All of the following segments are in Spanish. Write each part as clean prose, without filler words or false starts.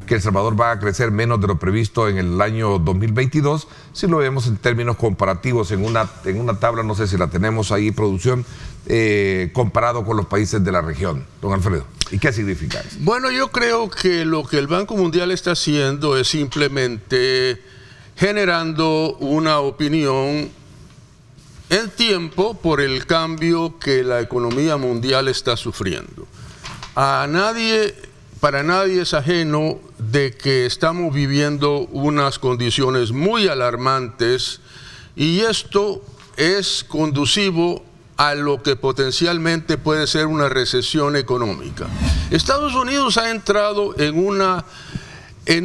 que El Salvador va a crecer menos de lo previsto en el año 2022, si lo vemos en términos comparativos, en una tabla, no sé si la tenemos ahí, producción, comparado con los países de la región. Don Alfredo, ¿y qué significa eso? Bueno, yo creo que lo que el Banco Mundial está haciendo es simplemente generando una opinión en tiempo por el cambio que la economía mundial está sufriendo. Para nadie es ajeno de que estamos viviendo unas condiciones muy alarmantes y esto es conducivo a lo que potencialmente puede ser una recesión económica. Estados Unidos ha entrado en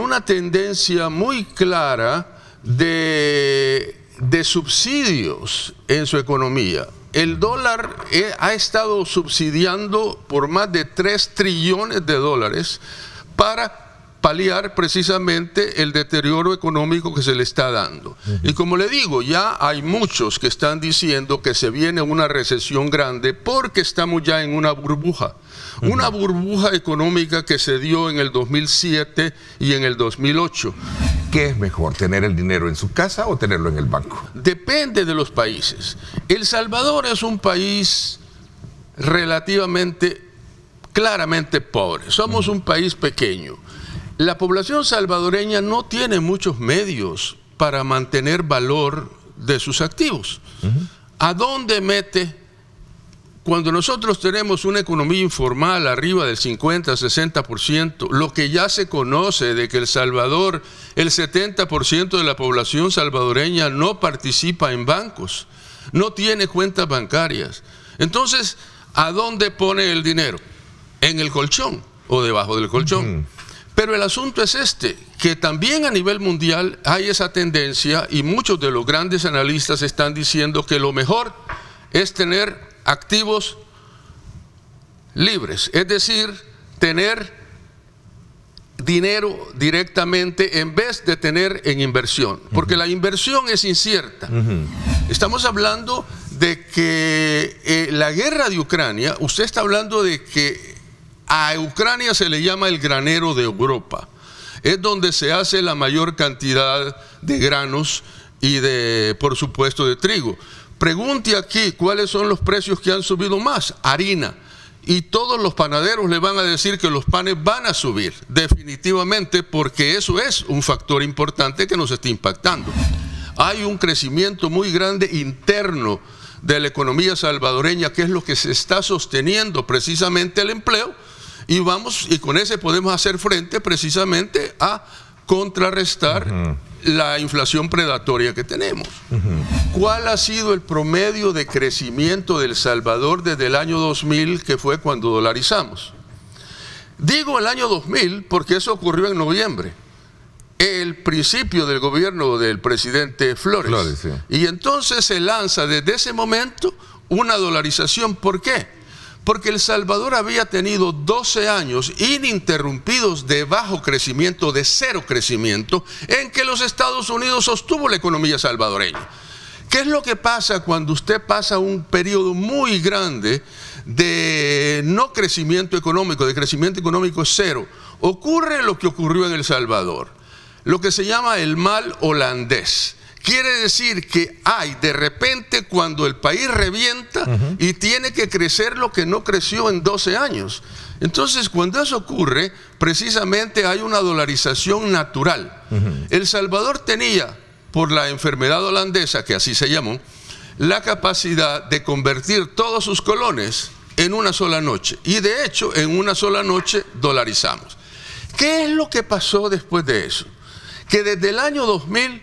una tendencia muy clara de subsidios en su economía. El dólar ha estado subsidiando por más de 3 trillones de dólares para paliar precisamente el deterioro económico que se le está dando. Y como le digo, ya hay muchos que están diciendo que se viene una recesión grande porque estamos ya en una burbuja. Una burbuja económica que se dio en el 2007 y en el 2008. ¿Qué es mejor, tener el dinero en su casa o tenerlo en el banco? Depende de los países. El Salvador es un país relativamente, claramente pobre. Somos un país pequeño. La población salvadoreña no tiene muchos medios para mantener valor de sus activos. ¿A dónde mete? Cuando nosotros tenemos una economía informal arriba del 50-60%, lo que ya se conoce de que El Salvador, el 70% de la población salvadoreña no participa en bancos, no tiene cuentas bancarias. Entonces, ¿a dónde pone el dinero? En el colchón o debajo del colchón. Pero el asunto es que también a nivel mundial hay esa tendencia y muchos de los grandes analistas están diciendo que lo mejor es tener activos libres, es decir, tener dinero directamente en vez de tener en inversión, porque la inversión es incierta. Estamos hablando de que la guerra de Ucrania, usted está hablando de que a Ucrania se le llama el granero de Europa, es donde se hace la mayor cantidad de granos y por supuesto, de trigo. Pregunte aquí cuáles son los precios que han subido más. Harina. Y todos los panaderos le van a decir que los panes van a subir, definitivamente, porque eso es un factor importante que nos está impactando. Hay un crecimiento muy grande interno de la economía salvadoreña, que es lo que se está sosteniendo precisamente el empleo, y con ese podemos hacer frente precisamente a contrarrestar la inflación predatoria que tenemos. ¿Cuál ha sido el promedio de crecimiento de El Salvador desde el año 2000, que fue cuando dolarizamos? Digo el año 2000 porque eso ocurrió en noviembre, el principio del gobierno del presidente Flores. Sí. Y entonces se lanza desde ese momento una dolarización. ¿Por qué? Porque El Salvador había tenido 12 años ininterrumpidos de bajo crecimiento, de cero crecimiento, en que los Estados Unidos sostuvo la economía salvadoreña. ¿Qué es lo que pasa cuando usted pasa un periodo muy grande de no crecimiento económico, de crecimiento económico cero? Ocurre lo que ocurrió en El Salvador, lo que se llama el mal holandés. Quiere decir que hay de repente cuando el país revienta y tiene que crecer lo que no creció en 12 años. Entonces, cuando eso ocurre, precisamente hay una dolarización natural. El Salvador tenía, por la enfermedad holandesa, que así se llamó, la capacidad de convertir todos sus colones en una sola noche. Y de hecho, en una sola noche dolarizamos. ¿Qué es lo que pasó después de eso? Que desde el año 2000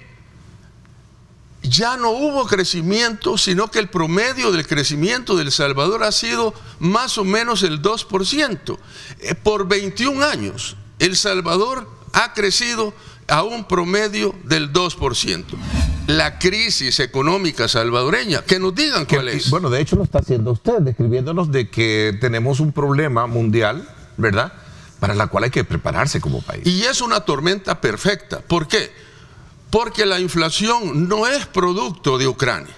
ya no hubo crecimiento, sino que el promedio del crecimiento de El Salvador ha sido más o menos el 2%. Por 21 años, El Salvador ha crecido a un promedio del 2%. La crisis económica salvadoreña, que nos digan cuál es. Bueno, de hecho lo está haciendo usted, describiéndonos de que tenemos un problema mundial, ¿verdad?, para la cual hay que prepararse como país. Y es una tormenta perfecta. ¿Por qué? Porque la inflación no es producto de Ucrania.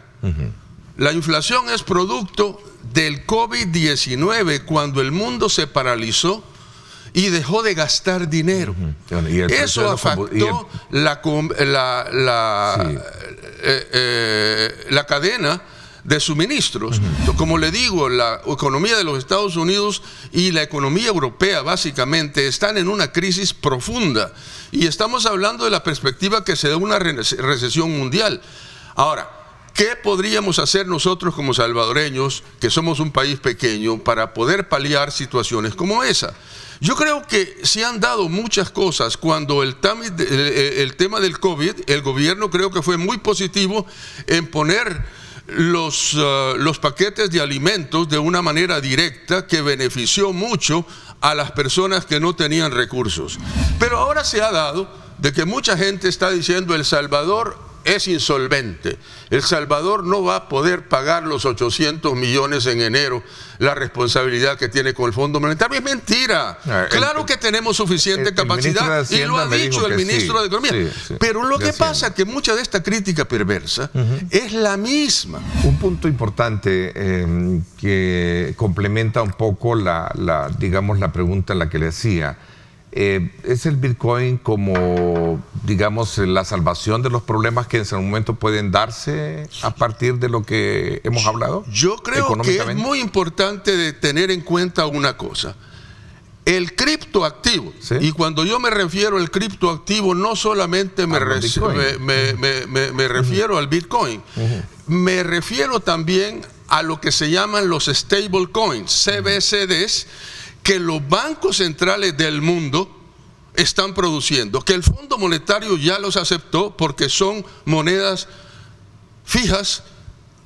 La inflación es producto del COVID-19, cuando el mundo se paralizó y dejó de gastar dinero. Eso afectó la cadena de suministros. Como le digo, la economía de los Estados Unidos y la economía europea básicamente están en una crisis profunda, y estamos hablando de la perspectiva que se da una recesión mundial. Ahora, ¿qué podríamos hacer nosotros como salvadoreños, que somos un país pequeño, para poder paliar situaciones como esa? Yo creo que se han dado muchas cosas. Cuando el tema del COVID, el gobierno creo que fue muy positivo en poner los paquetes de alimentos de una manera directa, que benefició mucho a las personas que no tenían recursos. Pero ahora se ha dado de que mucha gente está diciendo: El Salvador es insolvente, El Salvador no va a poder pagar los 800 millones en enero, la responsabilidad que tiene con el Fondo Monetario. Es mentira. Claro que tenemos suficiente capacidad, y lo ha dicho el ministro de Economía. Pero lo que pasa es que mucha de esta crítica perversa es la misma. Un punto importante que complementa un poco digamos, la pregunta en la que le hacía. ¿Es el Bitcoin como, digamos, la salvación de los problemas que en ese momento pueden darse a partir de lo que hemos hablado? Yo creo que es muy importante de tener en cuenta una cosa. El criptoactivo, y cuando yo me refiero al criptoactivo, no solamente me refiero al Bitcoin, me refiero también a lo que se llaman los stablecoins, CBCDs, que los bancos centrales del mundo están produciendo, que el Fondo Monetario ya los aceptó porque son monedas fijas,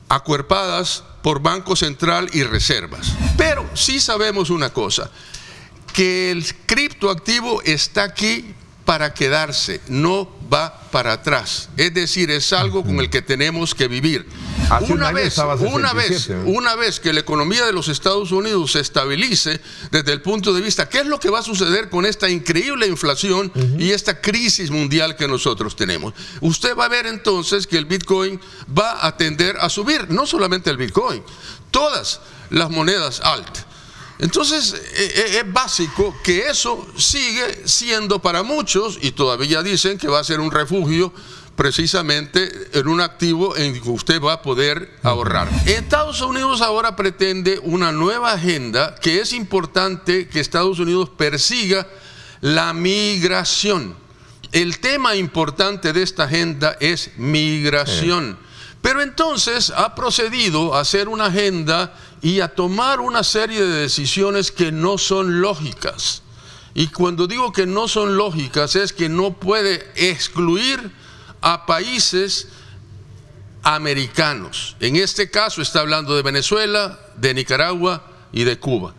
acuerpadas por Banco Central y reservas. Pero sí sabemos una cosa, que el criptoactivo está aquí para quedarse, no va para atrás. Es decir, es algo con el que tenemos que vivir. Una vez que la economía de los Estados Unidos se estabilice desde el punto de vista, ¿qué es lo que va a suceder con esta increíble inflación y esta crisis mundial que nosotros tenemos? Usted va a ver entonces que el Bitcoin va a tender a subir, no solamente el Bitcoin, todas las monedas alt. Entonces es básico que eso sigue siendo para muchos, y todavía dicen que va a ser un refugio precisamente en un activo en que usted va a poder ahorrar. Estados Unidos ahora pretende una nueva agenda, que es importante que Estados Unidos persiga la migración. El tema importante de esta agenda es migración. Pero entonces ha procedido a hacer una agenda y a tomar una serie de decisiones que no son lógicas. Y cuando digo que no son lógicas, es que no puede excluir a países americanos. En este caso está hablando de Venezuela, de Nicaragua y de Cuba.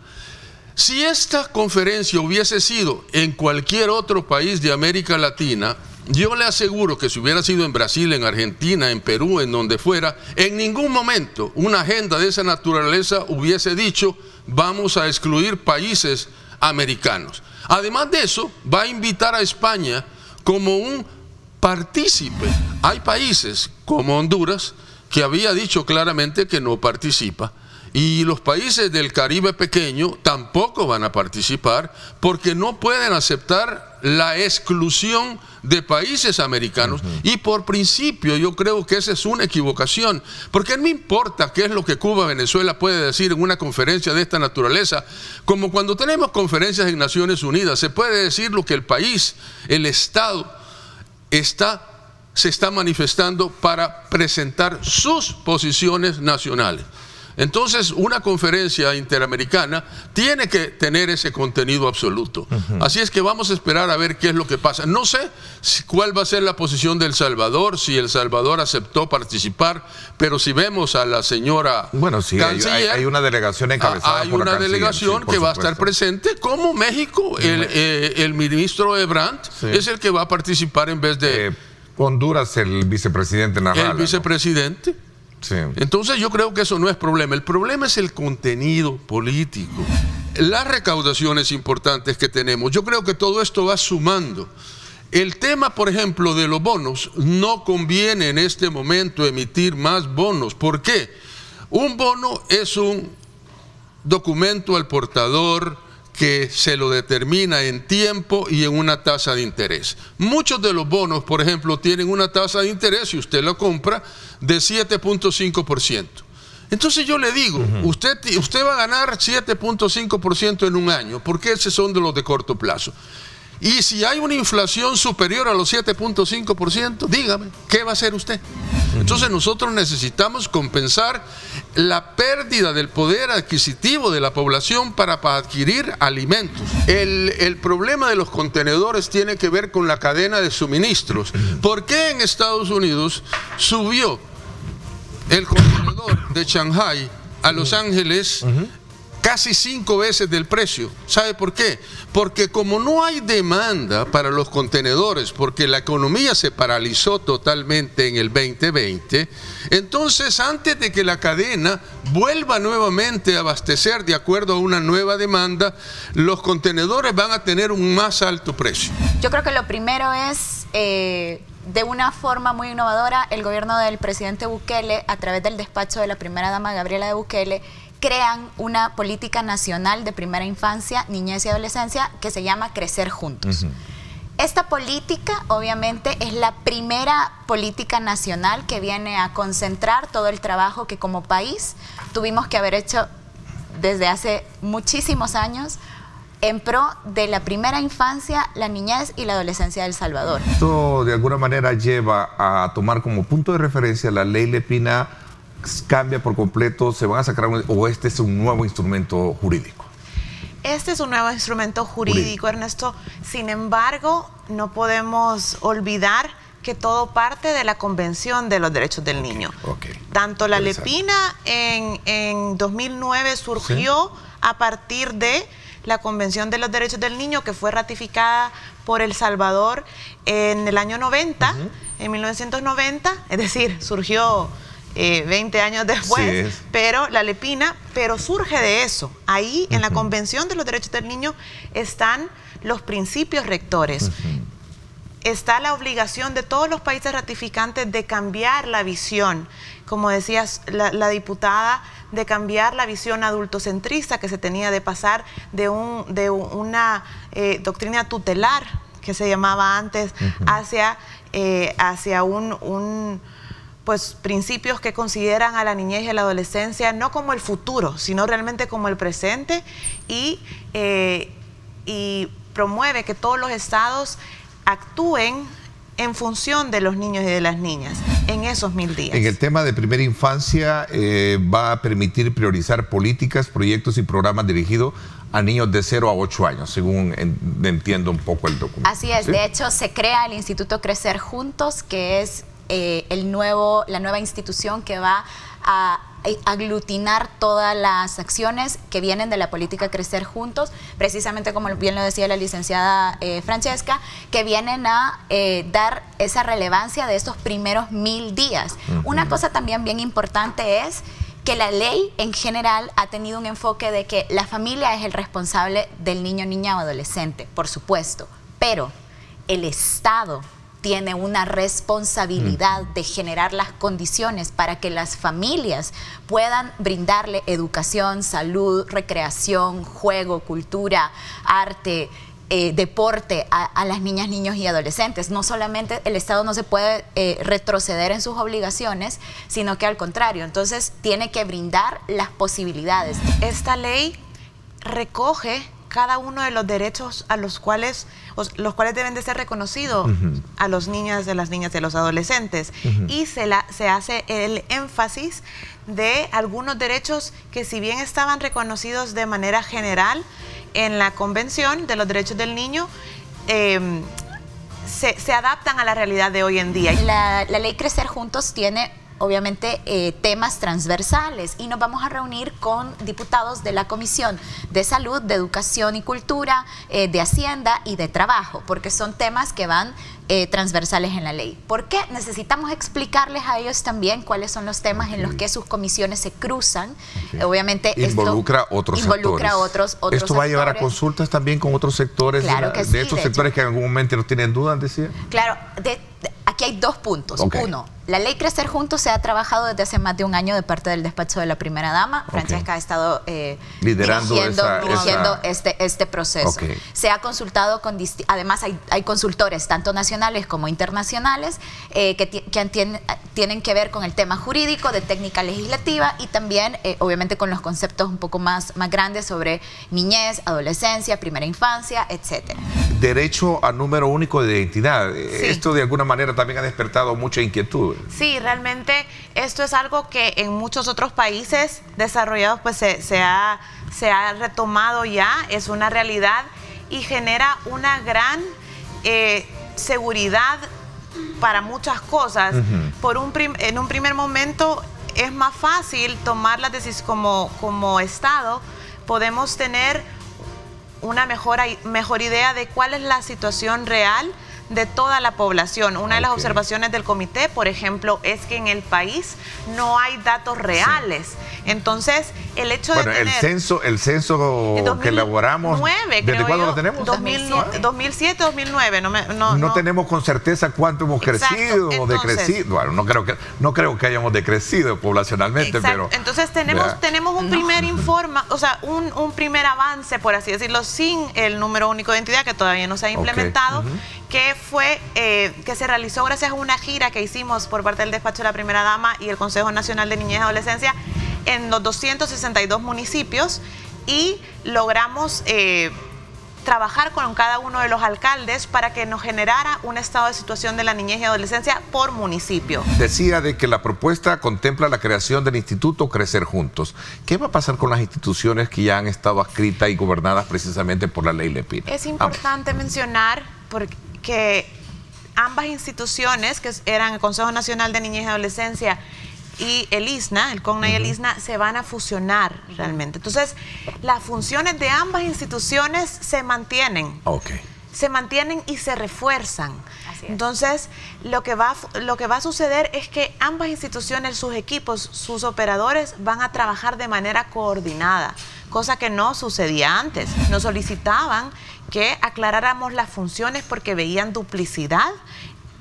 Si esta conferencia hubiese sido en cualquier otro país de América Latina, yo le aseguro que si hubiera sido en Brasil, en Argentina, en Perú, en donde fuera, en ningún momento una agenda de esa naturaleza hubiese dicho: vamos a excluir países americanos. Además de eso, va a invitar a España como un partícipe. Hay países como Honduras que había dicho claramente que no participa, y los países del Caribe pequeño tampoco van a participar porque no pueden aceptar la exclusión de países americanos. Y por principio yo creo que esa es una equivocación, porque no importa qué es lo que Cuba, Venezuela puede decir en una conferencia de esta naturaleza. Como cuando tenemos conferencias en Naciones Unidas, se puede decir lo que el país, el Estado, se está manifestando para presentar sus posiciones nacionales. Entonces, una conferencia interamericana tiene que tener ese contenido absoluto. Así es que vamos a esperar a ver qué es lo que pasa. No sé cuál va a ser la posición de El Salvador, si El Salvador aceptó participar, pero si vemos a la señora canciller, hay una delegación encabezada por la canciller. Hay una delegación que va a estar presente, como México, el ministro Ebrard es el que va a participar en vez de Honduras, el vicepresidente Narrala. El vicepresidente. Sí. Entonces yo creo que eso no es problema. El problema es el contenido político. Las recaudaciones importantes que tenemos, yo creo que todo esto va sumando. El tema, por ejemplo, de los bonos, no conviene en este momento emitir más bonos. ¿Por qué? Un bono es un documento al portador que se lo determina en tiempo y en una tasa de interés. Muchos de los bonos, por ejemplo, tienen una tasa de interés, si usted lo compra, de 7.5%. Entonces yo le digo, usted va a ganar 7.5% en un año, porque esos son de los de corto plazo. Y si hay una inflación superior a los 7.5%, dígame, ¿qué va a hacer usted? Entonces nosotros necesitamos compensar la pérdida del poder adquisitivo de la población para adquirir alimentos. El problema de los contenedores tiene que ver con la cadena de suministros. ¿Por qué en Estados Unidos subió el contenedor de Shanghái a Los Ángeles casi 5 veces del precio? ¿Sabe por qué? Porque como no hay demanda para los contenedores, porque la economía se paralizó totalmente en el 2020, entonces antes de que la cadena vuelva nuevamente a abastecer de acuerdo a una nueva demanda, los contenedores van a tener un más alto precio. Yo creo que lo primero es, de una forma muy innovadora, el gobierno del presidente Bukele, a través del despacho de la primera dama Gabriela de Bukele, crean una política nacional de primera infancia, niñez y adolescencia que se llama Crecer Juntos. Esta política, obviamente, es la primera política nacional que viene a concentrar todo el trabajo que como país tuvimos que haber hecho desde hace muchísimos años en pro de la primera infancia, la niñez y la adolescencia de El Salvador. Esto de alguna manera lleva a tomar como punto de referencia la ley Lepina. ¿Cambia por completo? ¿Se van a sacar o este es un nuevo instrumento jurídico? Este es un nuevo instrumento jurídico, Ernesto. Sin embargo, no podemos olvidar que todo parte de la Convención de los Derechos del Niño. Tanto la Lepina en 2009 surgió a partir de la Convención de los Derechos del Niño, que fue ratificada por El Salvador en el año 90, en 1990, es decir, surgió 20 años después, pero la Lepina, surge de eso. Ahí, en la Convención de los Derechos del Niño, están los principios rectores. Está la obligación de todos los países ratificantes de cambiar la visión, como decía la diputada, de cambiar la visión adultocentrista que se tenía, de pasar de una doctrina tutelar, que se llamaba antes, hacia pues principios que consideran a la niñez y a la adolescencia no como el futuro, sino realmente como el presente, y promueve que todos los estados actúen en función de los niños y de las niñas en esos 1000 días. En el tema de primera infancia, va a permitir priorizar políticas, proyectos y programas dirigidos a niños de 0 a 8 años, según entiendo un poco el documento. Así es, de hecho se crea el Instituto Crecer Juntos, que es la nueva institución que va a aglutinar todas las acciones que vienen de la política Crecer Juntos, precisamente como bien lo decía la licenciada Francesca, que vienen a dar esa relevancia de estos primeros 1000 días. Una cosa también bien importante es que la ley en general ha tenido un enfoque de que la familia es el responsable del niño, niña o adolescente, por supuesto, pero el Estado tiene una responsabilidad de generar las condiciones para que las familias puedan brindarle educación, salud, recreación, juego, cultura, arte, deporte a las niñas, niños y adolescentes. No solamente el Estado no se puede retroceder en sus obligaciones, sino que al contrario, entonces tiene que brindar las posibilidades. Esta ley recoge cada uno de los derechos a los cuales deben de ser reconocidos a los niños, de las niñas, de los adolescentes, y se hace el énfasis de algunos derechos que, si bien estaban reconocidos de manera general en la Convención de los Derechos del Niño, se adaptan a la realidad de hoy en día. La ley Crecer Juntos tiene obviamente temas transversales, y nos vamos a reunir con diputados de la Comisión de Salud, de Educación y Cultura, de Hacienda y de Trabajo, porque son temas que van transversales en la ley. ¿Por qué? Necesitamos explicarles a ellos también cuáles son los temas en los que sus comisiones se cruzan. Obviamente involucra otros sectores. ¿Esto va a llevar a consultas también con otros sectores? Claro que sí, de estos sectores que en algún momento no tienen dudas, decía. Claro, aquí hay 2 puntos. Okay. Uno, la ley Crecer Juntos se ha trabajado desde hace más de un año de parte del despacho de la primera dama. Francesca ha estado liderando dirigiendo este proceso. Okay. Se ha consultado con... Además, hay consultores, tanto nacionales como internacionales, que tienen que ver con el tema jurídico, de técnica legislativa y también, obviamente, con los conceptos un poco más grandes sobre niñez, adolescencia, primera infancia, etcétera. Derecho a número único de identidad. Sí. Esto de alguna manera también ha despertado mucha inquietud. Sí, realmente esto es algo que en muchos otros países desarrollados pues se ha retomado ya, es una realidad y genera una gran seguridad para muchas cosas. En un primer momento es más fácil tomar las decisiones como Estado, podemos tener una mejor idea de cuál es la situación real de toda la población. Una de las observaciones del comité, por ejemplo, es que en el país no hay datos reales. Sí. Entonces, el hecho de tener... el censo que elaboramos, ¿desde cuándo lo tenemos? 2007, 2009. No tenemos con certeza cuánto hemos crecido o decrecido. Bueno, no creo que hayamos decrecido poblacionalmente, pero... Entonces, tenemos un primer informe, o sea, un primer avance, por así decirlo, sin el número único de identidad, que todavía no se ha implementado, que que se realizó gracias a una gira que hicimos por parte del despacho de la primera dama y el Consejo Nacional de Niñez y Adolescencia en los 262 municipios y logramos trabajar con cada uno de los alcaldes para que nos generara un estado de situación de la niñez y adolescencia por municipio. Decía de que la propuesta contempla la creación del Instituto Crecer Juntos. ¿Qué va a pasar con las instituciones que ya han estado adscritas y gobernadas precisamente por la ley Lepina? Es importante mencionar que ambas instituciones, que eran el Consejo Nacional de Niñez y Adolescencia y el ISNA, el CONNA y el ISNA, se van a fusionar realmente. Entonces, las funciones de ambas instituciones se mantienen. Se mantienen y se refuerzan. Entonces, lo que va a suceder es que ambas instituciones, sus equipos, sus operadores van a trabajar de manera coordinada, cosa que no sucedía antes. Nos solicitaban que aclaráramos las funciones porque veían duplicidad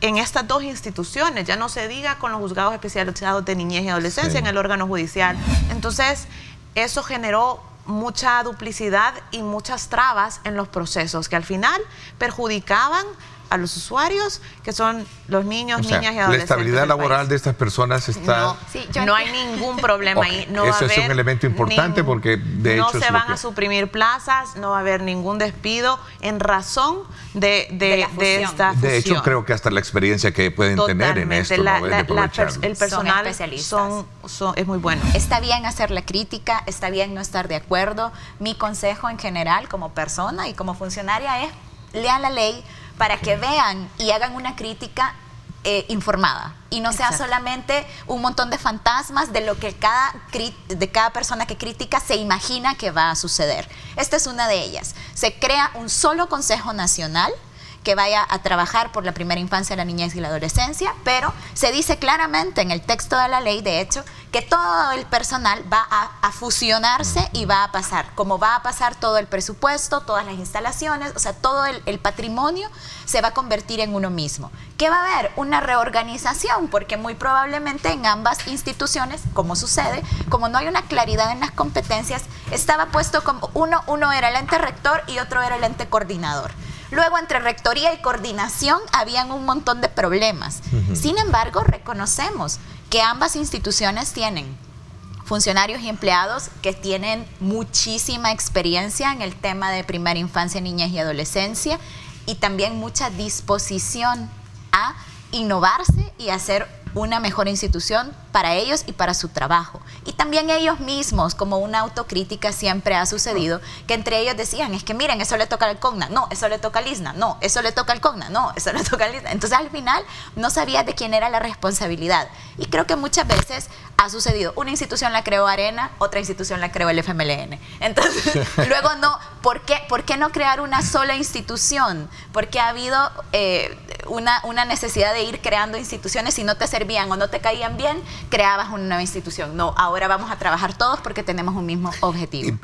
en estas dos instituciones, ya no se diga con los juzgados especializados de niñez y adolescencia en el órgano judicial. Entonces, eso generó mucha duplicidad y muchas trabas en los procesos que al final perjudicaban a los usuarios, que son los niños, niñas y adolescentes. La estabilidad laboral de estas personas está... No hay ningún problema ahí. No Eso es un elemento importante porque de hecho... No se van a suprimir plazas, no va a haber ningún despido en razón de esta fusión. De hecho, creo que hasta la experiencia que pueden tener en esto, el personal es muy bueno. Está bien hacer la crítica, está bien no estar de acuerdo. Mi consejo en general como persona y como funcionaria es lean la ley, para que vean y hagan una crítica informada y no sea solamente un montón de fantasmas de lo que cada persona que critica se imagina que va a suceder. Esta es una de ellas. Se crea un solo Consejo Nacional que vaya a trabajar por la primera infancia, la niñez y la adolescencia, pero se dice claramente en el texto de la ley, de hecho, que todo el personal va a fusionarse y va a pasar, como va a pasar todo el presupuesto, todas las instalaciones, o sea, todo el patrimonio se va a convertir en uno mismo. ¿Qué va a haber? Una reorganización, porque muy probablemente en ambas instituciones, como sucede, como no hay una claridad en las competencias, estaba puesto como uno era el ente rector y otro era el ente coordinador. Luego, entre rectoría y coordinación, habían un montón de problemas. Sin embargo, reconocemos que ambas instituciones tienen funcionarios y empleados que tienen muchísima experiencia en el tema de primera infancia, niñez y adolescencia y también mucha disposición a innovarse y hacer una mejor institución para ellos y para su trabajo. Y también ellos mismos, como una autocrítica siempre ha sucedido, que entre ellos decían, es que miren, eso le toca al CONNA, no, eso le toca al ISNA, no, eso le toca al CONNA, no, eso le toca al ISNA. Entonces al final no sabías de quién era la responsabilidad. Y creo que muchas veces ha sucedido, una institución la creó Arena, otra institución la creó el FMLN. Entonces, luego no, ¿por qué no crear una sola institución? Porque ha habido una necesidad de ir creando instituciones. Si no te servían o no te caían bien, creabas una nueva institución. No, ahora vamos a trabajar todos porque tenemos un mismo objetivo.